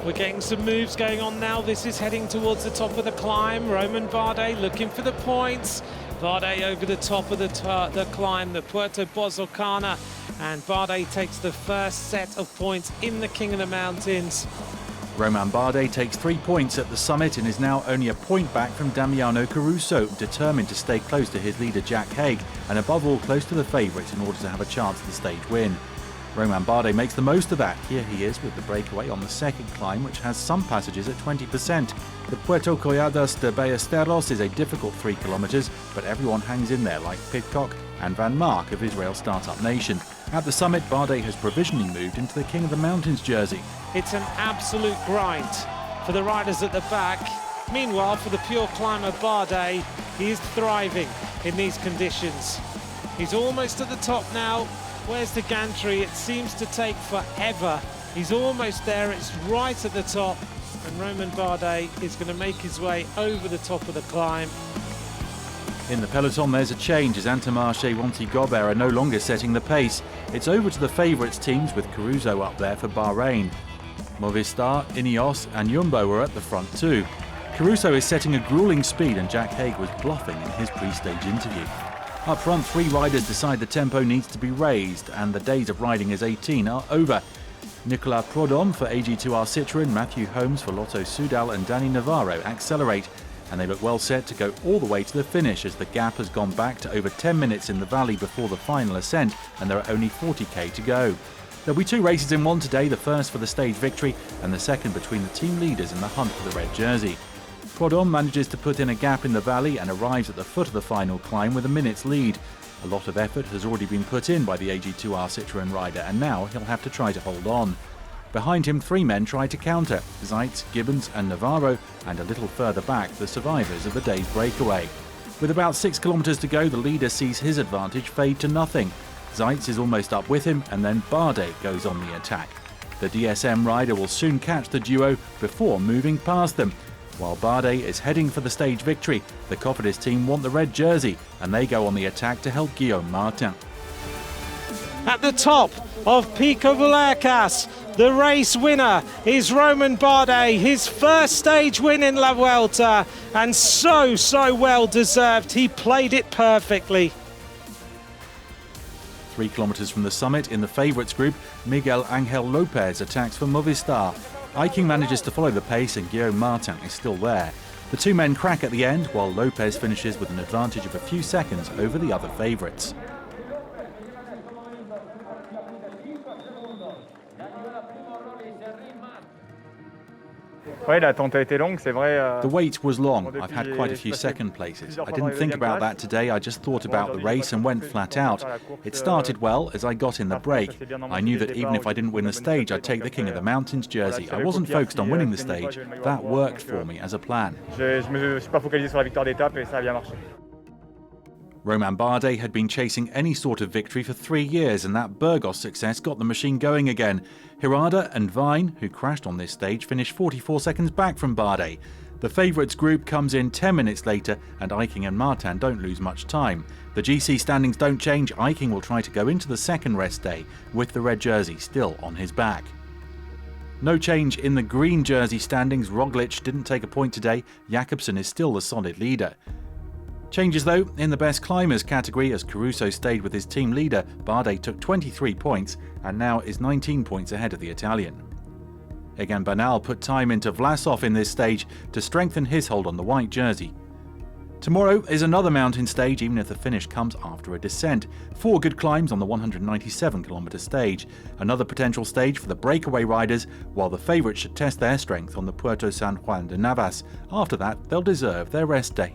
We're getting some moves going on now. This is heading towards the top of the climb. Romain Bardet looking for the points. Bardet over the top of the climb, the Puerto Bozocana. And Bardet takes the first set of points in the King of the Mountains. Romain Bardet takes 3 points at the summit and is now only a point back from Damiano Caruso, determined to stay close to his leader Jack Haig and above all close to the favourite in order to have a chance at the stage win. Romain Bardet makes the most of that. Here he is with the breakaway on the second climb, which has some passages at 20%. The Puerto Colladas de Ballesteros is a difficult 3 kilometres, but everyone hangs in there like Pidcock and Van Mark of Israel Startup Nation. At the summit, Bardet has provisionally moved into the King of the Mountains jersey. It's an absolute grind for the riders at the back. Meanwhile, for the pure climber Bardet, he is thriving in these conditions. He's almost at the top now. Where's the gantry? It seems to take forever. He's almost there. It's right at the top. And Romain Bardet is going to make his way over the top of the climb. In the peloton, there's a change as Intermarché Wanty-Gobert are no longer setting the pace. It's over to the favourites teams with Caruso up there for Bahrain. Movistar, Ineos and Jumbo are at the front too. Caruso is setting a gruelling speed and Jack Haig was bluffing in his pre-stage interview. Up front, 3 riders decide the tempo needs to be raised and the days of riding as 18 are over. Nicolas Prudhomme for AG2R Citroën, Matthew Holmes for Lotto Soudal and Danny Navarro accelerate, and they look well set to go all the way to the finish as the gap has gone back to over 10 minutes in the valley before the final ascent and there are only 40k to go. There'll be 2 races in one today, the first for the stage victory and the second between the team leaders in the hunt for the red jersey. Prudhomme manages to put in a gap in the valley and arrives at the foot of the final climb with a minute's lead. A lot of effort has already been put in by the AG2R Citroën rider and now he'll have to try to hold on. Behind him, 3 men try to counter, Zeitz, Gibbons and Navarro, and a little further back, the survivors of the day's breakaway. With about 6 kilometres to go, the leader sees his advantage fade to nothing. Zeitz is almost up with him and then Bardet goes on the attack. The DSM rider will soon catch the duo before moving past them. While Bardet is heading for the stage victory, the Cofidis team want the red jersey and they go on the attack to help Guillaume Martin. At the top of Pico Vallecas, the race winner is Romain Bardet, his first stage win in La Vuelta, and so well deserved. He played it perfectly. 3 kilometres from the summit, in the favourites group, Miguel Angel Lopez attacks for Movistar. Eiking manages to follow the pace and Guillaume Martin is still there. The 2 men crack at the end, while Lopez finishes with an advantage of a few seconds over the other favourites. The wait was long. I've had quite a few second places. I didn't think about that today, I just thought about the race and went flat out. It started well as I got in the break. I knew that even if I didn't win the stage, I'd take the King of the Mountains jersey. I wasn't focused on winning the stage. That worked for me as a plan. Romain Bardet had been chasing any sort of victory for 3 years and that Burgos success got the machine going again. Hirada and Vine, who crashed on this stage, finished 44 seconds back from Bardet. The favourites group comes in 10 minutes later and Eiking and Martin don't lose much time. The GC standings don't change. Eiking will try to go into the second rest day with the red jersey still on his back. No change in the green jersey standings. Roglic didn't take a point today. Jakobsen is still the solid leader. Changes though in the best climbers category as Caruso stayed with his team leader. Bardet took 23 points and now is 19 points ahead of the Italian. Egan Bernal put time into Vlasov in this stage to strengthen his hold on the white jersey. Tomorrow is another mountain stage, even if the finish comes after a descent. 4 good climbs on the 197-kilometre stage. Another potential stage for the breakaway riders, while the favourites should test their strength on the Puerto San Juan de Navas. After that, they'll deserve their rest day.